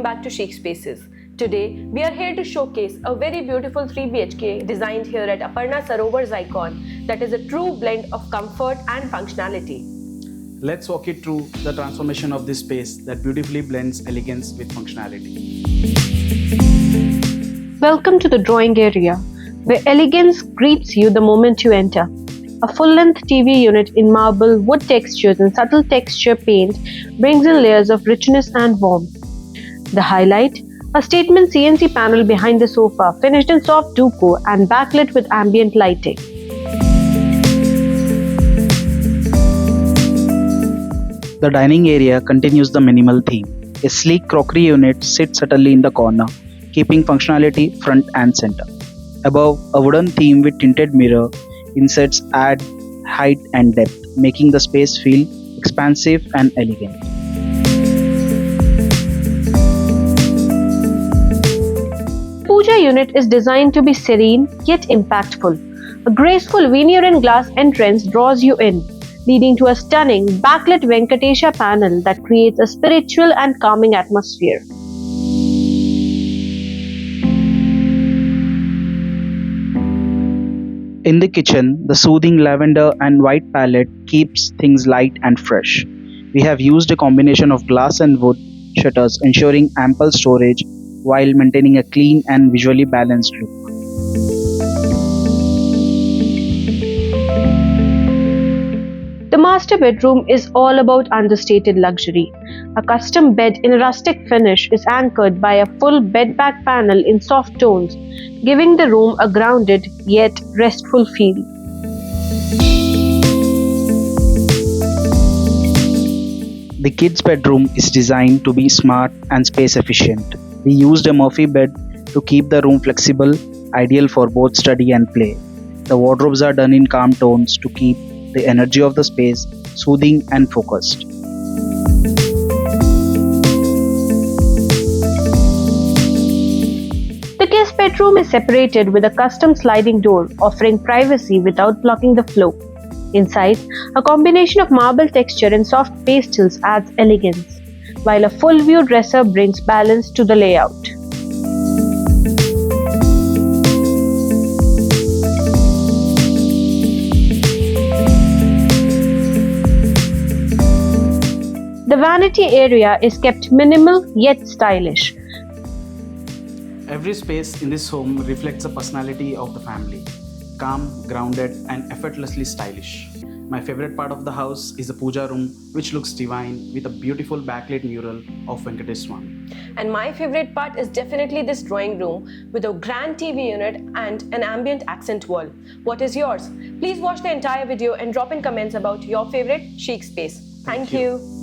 back to Chic Spaces. Today, we are here to showcase a very beautiful 3 BHK designed here at Aparna Sarovar Zicon that is a true blend of comfort and functionality. Let's walk you through the transformation of this space that beautifully blends elegance with functionality. Welcome to the drawing area, where elegance greets you the moment you enter. A full-length TV unit in marble, wood textures and subtle texture paint brings in layers of richness and warmth. The highlight, a statement CNC panel behind the sofa, finished in soft duco and backlit with ambient lighting. The dining area continues the minimal theme. A sleek crockery unit sits subtly in the corner, keeping functionality front and center. Above, a wooden theme with tinted mirror inserts add height and depth, making the space feel expansive and elegant. Puja unit is designed to be serene yet impactful. A graceful veneer glass entrance draws you in, leading to a stunning Backlit Venkatesha panel that creates a spiritual and calming atmosphere. In the kitchen, the soothing lavender and white palette keeps things light and fresh. We have used a combination of glass and wood shutters, ensuring ample storage while maintaining a clean and visually balanced look. The master bedroom is all about understated luxury. A custom bed in a rustic finish is anchored by a full bed back panel in soft tones, giving the room a grounded yet restful feel. The kids' bedroom is designed to be smart and space efficient. We used a Murphy bed to keep the room flexible, ideal for both study and play. The wardrobes are done in calm tones to keep the energy of the space soothing and focused. The guest bedroom is separated with a custom sliding door, offering privacy without blocking the flow. Inside, a combination of marble texture and soft pastels adds elegance, while a full-view dresser brings balance to the layout. The vanity area is kept minimal yet stylish. Every space in this home reflects the personality of the family. Calm, grounded, and effortlessly stylish. My favorite part of the house is the Puja Room, which looks divine with a beautiful backlit mural of Venkatesha. And my favorite part is definitely this drawing room with a grand TV unit and an ambient accent wall. What is yours? Please watch the entire video and drop in comments about your favorite chic space. Thank you.